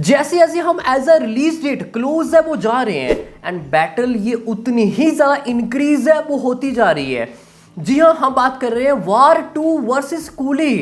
जैसे जैसे हम as a release date close है वो जा रहे हैं एंड बैटल ये उतनी ही ज़्यादा इंक्रीज है वो होती जा रही है। जी हाँ, हम बात कर रहे हैं वार 2 वर्सेस कूली।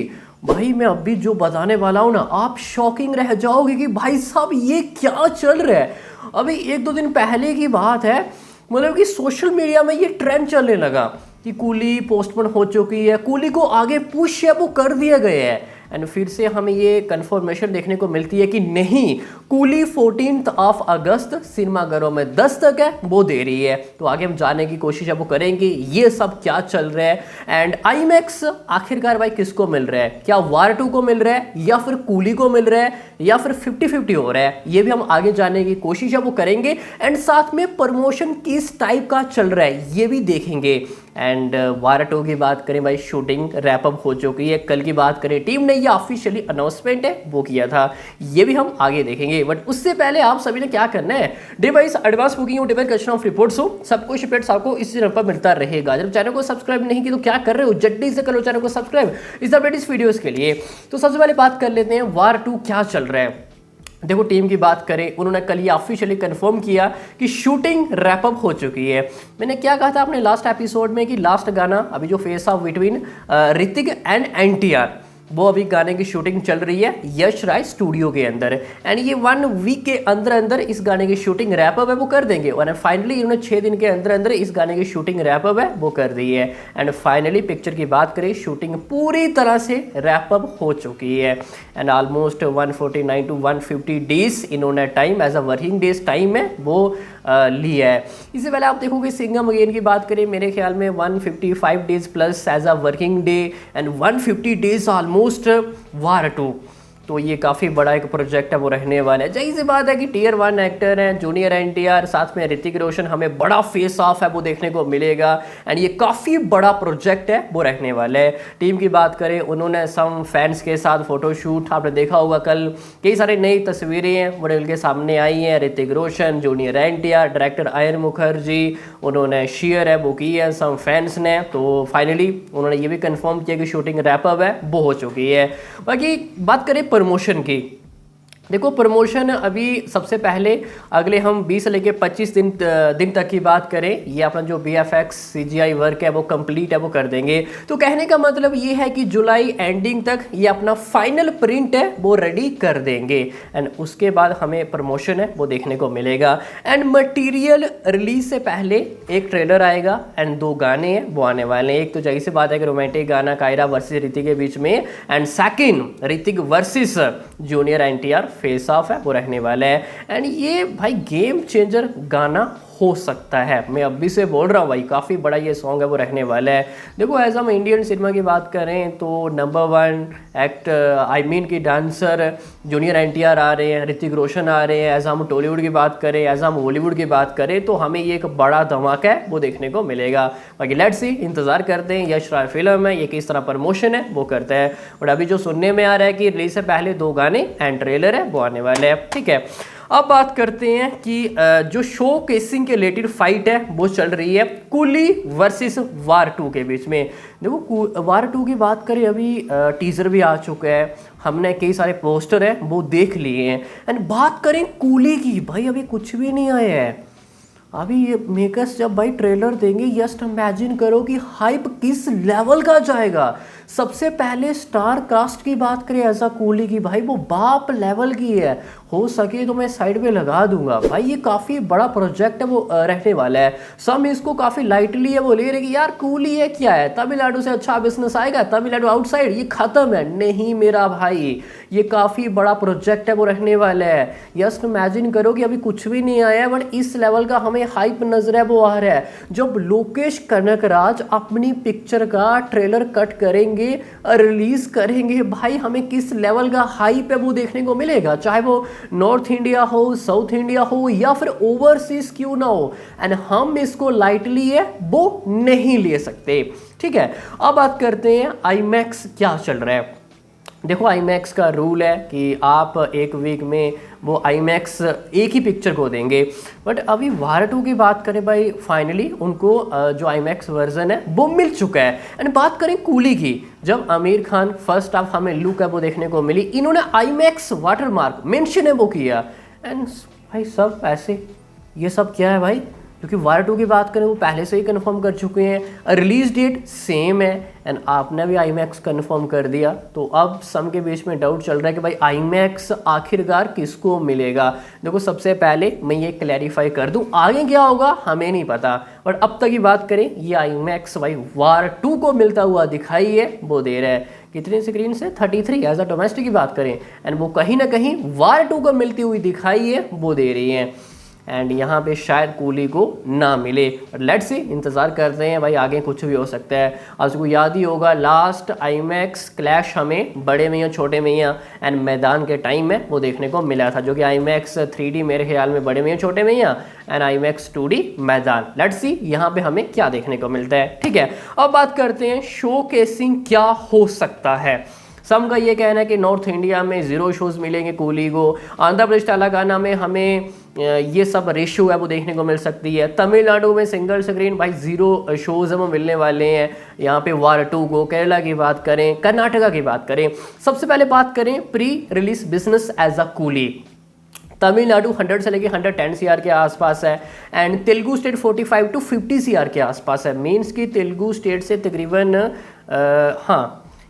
भाई मैं अभी जो बताने वाला हूँ ना, आप शॉकिंग रह जाओगे कि भाई साहब ये क्या चल रहा है। अभी 1-2 दिन पहले की बात है, मतलब कि सोशल मीडिया में ये ट्रेंड चलने लगा कि कूली पोस्टपोन हो चुकी है, कूली को आगे पुश है वो कर दिया गया है। एंड फिर से हमें ये कंफर्मेशन देखने को मिलती है कि नहीं, कूली 14 अगस्त सिनेमाघरों में दस्तक है वो दे रही है। तो आगे हम जानने की कोशिश है वो करेंगे ये सब क्या चल रहा है एंड आईमैक्स आखिरकार भाई किसको मिल रहा है, क्या वार 2 को मिल रहा है या फिर कूली को मिल रहा है या फिर 50-50 हो रहा है, ये भी हम आगे जानने की कोशिश है वो करेंगे। एंड साथ में प्रमोशन किस टाइप का चल रहा है ये भी देखेंगे। एंड वार 2 की बात करें भाई, शूटिंग रैपअप हो चुकी है। कल की बात करें, टीम ने ये ऑफिशियली अनाउंसमेंट है वो किया था, ये भी हम आगे देखेंगे। बट उससे पहले आप सभी ने क्या करना है, डिवाइस एडवांस बुकिंग और डिवाइस कलेक्शन ऑफ रिपोर्ट्स हो, सब कुछ अपडेट्स आपको इस चैनल पर मिलता रहेगा। जब चैनल को सब्सक्राइब नहीं की तो क्या कर रहे हो, जल्दी से करो चैनल को सब्सक्राइब इस अपडेट इस वीडियोस के लिए। तो सबसे पहले बात कर लेते हैं वार 2 क्या चल रहा है। देखो टीम की बात करें, उन्होंने कल ये ऑफिशियली कंफर्म किया कि शूटिंग रैपअप हो चुकी है। मैंने क्या कहा था अपने लास्ट एपिसोड में कि लास्ट गाना अभी जो face of between Hrithik and NTR, वो अभी गाने की शूटिंग चल रही है यश राय स्टूडियो के अंदर। एंड ये 1 वीक के अंदर अंदर इस गाने की शूटिंग रैपअप है वो कर देंगे। और फाइनली इन्होंने 6 दिन के अंदर अंदर इस गाने की शूटिंग रैपअप है वो कर दी है। एंड फाइनली पिक्चर की बात करें, शूटिंग पूरी तरह से रैपअप हो चुकी है। एंड ऑलमोस्ट 149 to 150 डेज इन्होंने time as a working days time है वो लिया है। इससे पहले आप देखोगे सिंघम अगेन की बात करें, मेरे ख्याल में 155 days plus as a working day and 150 days almost War 2। तो ये काफ़ी बड़ा एक प्रोजेक्ट है वो रहने वाला है। जाहिर सी बात है कि टियर 1 एक्टर हैं, जूनियर एनटीआर, साथ में ऋतिक रोशन, हमें बड़ा फेस ऑफ है वो देखने को मिलेगा। एंड ये काफ़ी बड़ा प्रोजेक्ट है वो रहने वाला है। टीम की बात करें, उन्होंने सम फैंस के साथ फोटोशूट आपने देखा होगा, कल कई सारी नई तस्वीरें हैं वो निकल के सामने आई हैं। Hrithik Roshan, junior NTR, director Ayan Mukherjee, उन्होंने शेयर है वो की है सम फैंस ने। तो फाइनली उन्होंने ये भी कंफर्म किया कि शूटिंग रैपअप है वो हो चुकी है। बाकी बात करें प्रमोशन की, देखो प्रमोशन अभी सबसे पहले अगले हम 20 से लेकर 25 दिन तक की बात करें, ये अपना जो VFX CGI वर्क है वो कंप्लीट है वो कर देंगे। तो कहने का मतलब ये है कि जुलाई एंडिंग तक ये अपना फाइनल प्रिंट है वो रेडी कर देंगे। एंड उसके बाद हमें प्रमोशन है वो देखने को मिलेगा। एंड मटेरियल रिलीज से पहले एक ट्रेलर आएगा एंड 2 गाने हैं वो आने वाले हैं। एक तो जाहिर सी बात है कि रोमांटिक गाना कायरा वर्सेस ऋतिक के बीच में, and second Hrithik versus junior NTR face of है वो रहने वाला है। एंड ये भाई गेम चेंजर गाना हो सकता है, मैं अभी से बोल रहा हूँ भाई, काफ़ी बड़ा ये सॉन्ग है वो रहने वाला है। देखो एज हम इंडियन सिनेमा की बात करें तो नंबर 1 एक्ट आई मीन की डांसर जूनियर एनटीआर आ रहे हैं, ऋतिक रोशन आ रहे हैं। एज हम टॉलीवुड की बात करें, एज हम हॉलीवुड की बात करें तो हमें ये एक बड़ा धमाका है वो देखने को मिलेगा। बाकी लेट्स सी, इंतजार करते हैं यश राय फिल्म है ये किस तरह प्रमोशन है वो करता है। और अभी जो सुनने में आ रहा है कि रिलीज से पहले 2 गाने एंड ट्रेलर है वो आने वाले हैं। ठीक है, अब बात करते हैं कि जो शो केसिंग के रिलेटेड फाइट है वो चल रही है कूली वर्सेस वार 2 के बीच में। देखो वार 2 की बात करें, अभी टीजर भी आ चुका है, हमने कई सारे पोस्टर हैं वो देख लिए हैं। एंड बात करें कूली की, भाई अभी कुछ भी नहीं आया है। अभी ये मेकर्स जब भाई ट्रेलर देंगे, जस्ट इमेजिन करो कि हाइप किस लेवल का जाएगा। सबसे पहले स्टार कास्ट की बात करें ऐसा कूली की, भाई वो बाप लेवल की है, हो सके तो मैं साइड पे लगा दूंगा। भाई ये काफ़ी बड़ा प्रोजेक्ट है वो रहने वाला है। सब इसको काफ़ी लाइटली है वो ले रहे कि यार कूली है क्या है, तमिलनाडु से अच्छा बिजनेस आएगा, तमिलनाडु आउटसाइड ये खत्म है। नहीं मेरा भाई, ये काफ़ी बड़ा प्रोजेक्ट है वो रहने वाला है। जस्ट इमेजिन करो कि अभी कुछ भी नहीं आया है बट इस लेवल का हमें हाइप नजर है वो आ रहा है। जब लोकेश कनकराज अपनी पिक्चर का ट्रेलर कट करेंगे, रिलीज करेंगे, भाई हमें किस लेवल का हाइप है वो देखने को मिलेगा, चाहे वो नॉर्थ इंडिया हो, साउथ इंडिया हो या फिर ओवरसीज क्यों ना हो। एंड हम इसको लाइटली है वो नहीं ले सकते। ठीक है, अब बात करते हैं आईमैक्स क्या चल रहा है। देखो आईमैक्स का रूल है कि आप एक वीक में वो आईमैक्स एक ही पिक्चर को देंगे, बट अभी वार 2 की बात करें भाई, फाइनली उनको जो आईमैक्स वर्जन है वो मिल चुका है। एंड बात करें कूली की, जब आमिर खान फर्स्ट हाफ हमें लुक है वो देखने को मिली, इन्होंने आईमैक्स वाटरमार्क मेंशन है वो किया। एंड भाई सब ऐसे ये सब क्या है भाई, क्योंकि वार 2 की बात करें वो पहले से ही कंफर्म कर चुके हैं, रिलीज डेट सेम है, एंड आपने भी आईमैक्स कंफर्म कर दिया। तो अब सम के बीच में डाउट चल रहा है कि भाई आईमैक्स आखिरकार किसको मिलेगा। देखो सबसे पहले मैं ये क्लैरिफाई कर दूं, आगे क्या होगा हमें नहीं पता, बट अब तक की बात करें ये आईमैक्स भाई वार 2 को मिलता हुआ दिखाई है वो दे रहा है। कितनी स्क्रीन से 33 एज अ डोमेस्टिक की बात करें, एंड वो कहीं ना कहीं वार 2 को मिलती हुई दिखाई है वो दे रही है। एंड यहाँ पे शायद कूली को ना मिले, बट लेट्स सी, इंतज़ार करते हैं भाई, आगे कुछ भी हो सकता है। आपको याद ही होगा लास्ट आईमैक्स क्लैश हमें बड़े मैया छोटे मैया एंड मैदान के टाइम में वो देखने को मिला था, जो कि आईमैक्स 3D मेरे ख्याल में बड़े मैया छोटे मैया एंड आईमैक्स 2D मैदान। लेट्स सी यहाँ पे हमें क्या देखने को मिलता है। ठीक है, अब बात करते हैं शो केसिंग क्या हो सकता है। सम का ये कहना है कि नॉर्थ इंडिया में 0 शोज़ मिलेंगे कूली को, आंध्र प्रदेश तेलंगाना में हमें ये सब रेशियो है वो देखने को मिल सकती है, तमिलनाडु में सिंगल स्क्रीन भाई 0 शोज़ है वो मिलने वाले हैं यहाँ पे वार 2 को। केरला की बात करें, कर्नाटका की बात करें, सबसे पहले बात करें pre release business as a Coolie, Tamil Nadu 100 से लेके 110 CR के आसपास है, and Telugu state 45 to 50 CR के आसपास है। मीन्स की तेलुगु स्टेट से तकरीबन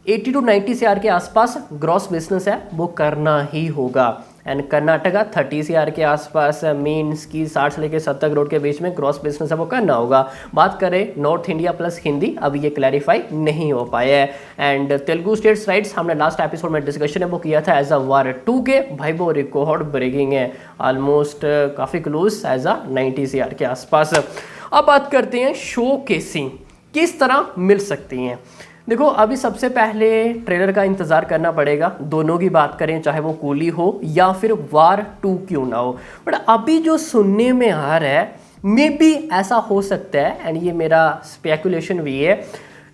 80 to 90 CR के आसपास ग्रॉस बिजनेस है वो करना ही होगा, एंड कर्नाटका 30 CR के आसपास है। मीन्स की 60 से लेकर 70 करोड़ के बीच में ग्रॉस बिजनेस है वो करना होगा। बात करें नॉर्थ इंडिया प्लस हिंदी, अब ये क्लैरिफाई नहीं हो पाया है। एंड तेलुगु स्टेट्स राइट्स हमने लास्ट एपिसोड में डिस्कशन है वो किया था एज अ वार 2 के, भाई वो रिकॉर्ड ब्रेकिंग है, ऑलमोस्ट काफ़ी क्लोज एज अ 90 CR के आसपास। अब बात करते हैं शो केसिंग किस तरह मिल सकती हैं। देखो अभी सबसे पहले ट्रेलर का इंतज़ार करना पड़ेगा, दोनों की बात करें चाहे वो कूली हो या फिर वार 2 क्यों ना हो। बट अभी जो सुनने में आ रहा है मे बी ऐसा हो सकता है, एंड ये मेरा स्पेकुलेशन भी है,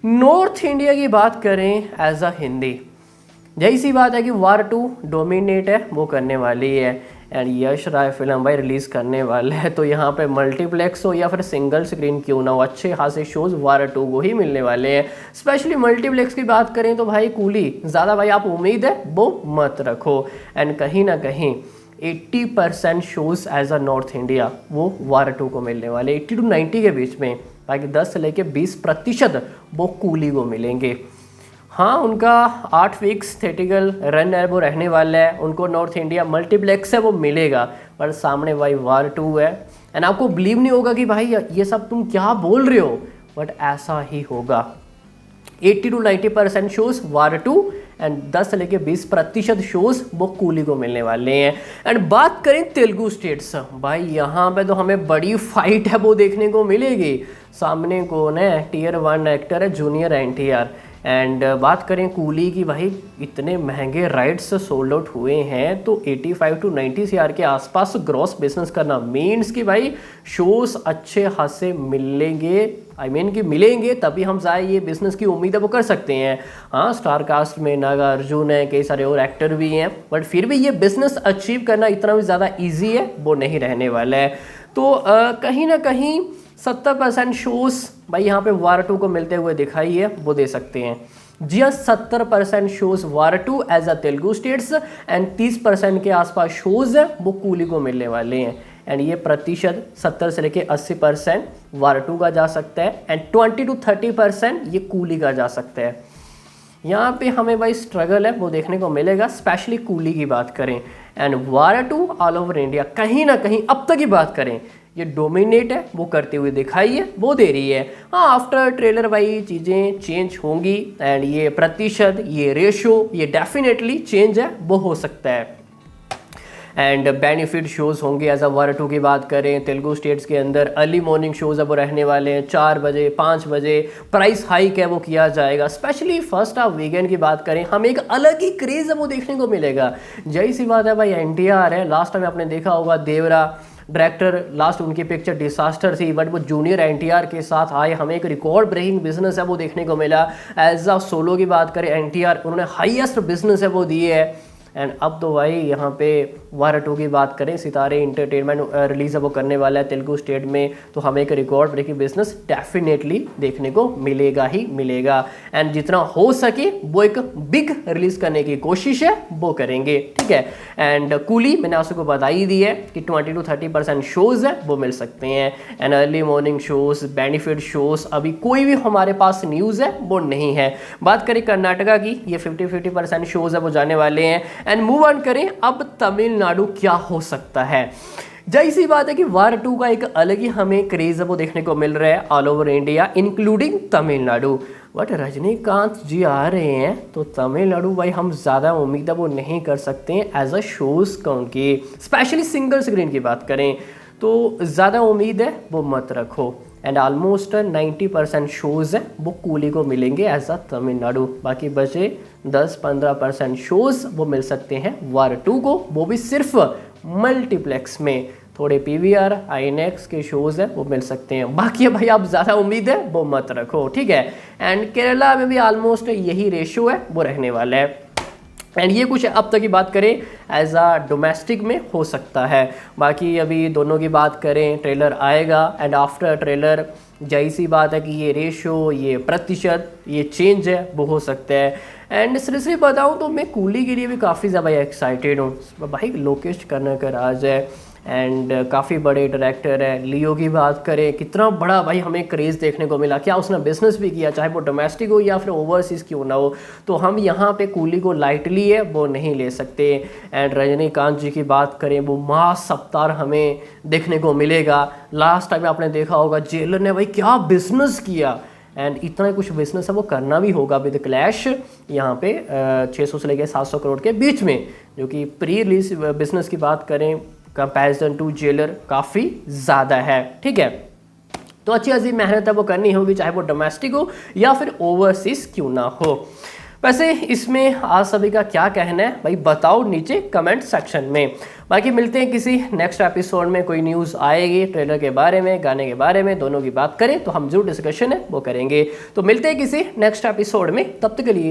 नॉर्थ इंडिया की बात करें एज अ हिंदी, यही सी बात है कि वार 2 डोमिनेट है वो करने वाली है, एंड यश राय फिल्म भाई रिलीज़ करने वाला है, तो यहाँ पे मल्टीप्लेक्स हो या फिर सिंगल स्क्रीन क्यों ना हो, अच्छे खासे शोज़ वार 2 को ही मिलने वाले हैं। स्पेशली मल्टीप्लेक्स की बात करें तो भाई कूली ज़्यादा भाई आप उम्मीद है वो मत रखो, एंड कहीं ना कहीं 80% shows as a north India वो वार 2 को मिलने वाले, 80 to 90 के बीच में, बाकी 10 से लेकर 20% वो कूली को मिलेंगे। हाँ उनका 8 वीक्स थिएटिकल रन है वो रहने वाला है, उनको नॉर्थ इंडिया मल्टीप्लेक्स है वो मिलेगा, पर सामने भाई वार 2 है, एंड आपको बिलीव नहीं होगा कि भाई ये सब तुम क्या बोल रहे हो, बट ऐसा ही होगा। 80 to 90% शोज़ वार 2 एंड 10 से लेके 20% शोज़ वो कूली को मिलने वाले हैं। एंड बात करें तेलुगु स्टेट्स, भाई यहाँ पे तो हमें बड़ी फाइट है वो देखने को मिलेगी। सामने कौन है, Tier 1 एक्टर है जूनियर NTR, एंड बात करें कूली की, भाई इतने महंगे राइड्स सोल्ड आउट हुए हैं, तो 85 to 90 CR के आसपास ग्रॉस बिजनेस करना मीन्स कि भाई शोज़ अच्छे खासे मिलेंगे, कि मिलेंगे तभी हम जाए ये बिजनेस की उम्मीद है वो कर सकते हैं। हाँ स्टार कास्ट में नागा अर्जुन है, कई सारे और एक्टर भी हैं, बट फिर भी ये बिजनेस अचीव करना इतना भी ज़्यादा ईजी है वो नहीं रहने वाला है। तो कहीं ना कहीं 70% शोज़ भाई यहाँ पे वार 2 को मिलते हुए दिखाई है वो दे सकते हैं। जी हाँ 70% shows War 2 as a Telugu states, and 30% के आसपास शोज़ वो कूली को मिलने वाले हैं, एंड ये प्रतिशत 70 से लेके 80% वार 2 का जा सकता है, एंड 20 to 30% ये कूली का जा सकता है। यहाँ पे हमें भाई स्ट्रगल है वो देखने को मिलेगा, स्पेशली कूली की बात करें, and war 2 all over India कहीं ना कहीं अब तक की बात करें ये डोमिनेट है वो करते हुए दिखाई है वो दे रही है। हाँ आफ्टर ट्रेलर भाई चीज़ें चेंज होंगी, एंड ये प्रतिशत ये रेशो ये डेफिनेटली चेंज है वो हो सकता है। एंड बेनिफिट शोज़ होंगे एज अ वार 2 की बात करें तेलुगु स्टेट्स के अंदर, अर्ली मॉर्निंग शोज़ अब वो रहने वाले हैं 4 बजे 5 बजे, प्राइस हाइक है वो किया जाएगा। स्पेशली फर्स्ट हाफ वीकेंड की बात करें हमें एक अलग ही क्रेज़ है वो देखने को मिलेगा। जही सी बात है भाई NTR है, लास्ट टाइम आपने देखा होगा देवरा डायरेक्टर लास्ट उनकी पिक्चर डिसास्टर थी, बट वो जूनियर एनटीआर के साथ आए, हमें एक रिकॉर्ड ब्रेकिंग बिजनेस है वो देखने को मिला। एज अ सोलो की बात करें एनटीआर, उन्होंने हाईएस्ट बिजनेस है वो दिए है। एंड अब तो भाई यहाँ पे वार 2 की बात करें, सितारे इंटरटेनमेंट रिलीज है वो करने वाला है तेलुगु स्टेट में, तो हमें एक रिकॉर्ड ब्रेकिंग बिजनेस डेफिनेटली देखने को मिलेगा ही मिलेगा। एंड जितना हो सके वो एक बिग रिलीज करने की कोशिश है वो करेंगे, ठीक है। एंड कूली मैंने आपको बता ही दी है कि 20 to 30% शोज है वो मिल सकते हैं। And early morning shows, benefit shows, अभी कोई भी हमारे पास न्यूज़ है वो नहीं है। बात करें कर्नाटका की, ये 50-50% शोज है वो जाने वाले हैं। एंड मूव ऑन करें, अब तमिलनाडु क्या हो सकता है। जही सी बात है कि वार 2 का एक अलग ही हमें क्रेज है वो देखने को मिल रहा है all over India including Tamil Nadu. But Rajinikanth ji आ रहे हैं तो तमिलनाडु भाई हम ज़्यादा उम्मीद है वो नहीं कर सकते हैं एज अ शोज़ का उनकी, स्पेशली सिंगल स्क्रीन की बात करें तो ज़्यादा उम्मीद है वो मत रखो। एंड ऑलमोस्ट 90% शोज़ है वो कूली को मिलेंगे एज अ तमिलनाडु, बाकी बचे 10-15% शोज़ वो मिल सकते हैं वार 2 को, वो भी सिर्फ मल्टीप्लेक्स में। थोड़े पीवीआर आईनएक्स के शोज़ हैं वो मिल सकते हैं, बाकी भाई आप ज़्यादा उम्मीद है वो मत रखो, ठीक है। एंड केरला में भी ऑलमोस्ट यही रेशो है वो रहने वाला है। एंड ये कुछ अब तक की बात करें एज आ डोमेस्टिक में हो सकता है, बाकी अभी दोनों की बात करें ट्रेलर आएगा एंड आफ्टर ट्रेलर जही सी बात है कि ये रेशो, ये प्रतिशत, ये चेंज है वो हो सकता है। एंड सीरियसली बताऊँ तो मैं कूली के लिए भी काफ़ी ज़्यादा एक्साइटेड हूँ भाई। लोकेश कनगराज है एंड काफ़ी बड़े डायरेक्टर है। लियो की बात करें, कितना बड़ा भाई हमें क्रेज़ देखने को मिला, क्या उसने बिजनेस भी किया, चाहे वो डोमेस्टिक हो या फिर ओवरसीज़ क्यों ना हो। तो हम यहाँ पे कूली को लाइटली है वो नहीं ले सकते। एंड रजनीकांत जी की बात करें, वो मास अवतार हमें देखने को मिलेगा। लास्ट टाइम आपने देखा होगा जेलर ने भाई क्या बिजनेस किया, एंड इतना कुछ बिजनेस है वो करना भी होगा विद क्लैश यहाँ पे 600 से लेकर 700 करोड़ के बीच में, जो कि प्री रिलीज बिजनेस की बात करें कंपैरिजन टू जेलर काफ़ी ज़्यादा है, ठीक है। तो अच्छी अच्छी मेहनत है वो करनी होगी, चाहे वो डोमेस्टिक हो या फिर ओवरसीज क्यों ना हो। वैसे इसमें आप सभी का क्या कहना है भाई बताओ नीचे कमेंट सेक्शन में। बाकी मिलते हैं किसी नेक्स्ट एपिसोड में, कोई न्यूज़ आएगी ट्रेलर के बारे में, गाने के बारे में, दोनों की बात करें तो हम जो डिस्कशन है वो करेंगे। तो मिलते हैं किसी नेक्स्ट एपिसोड में, तब तक के लिए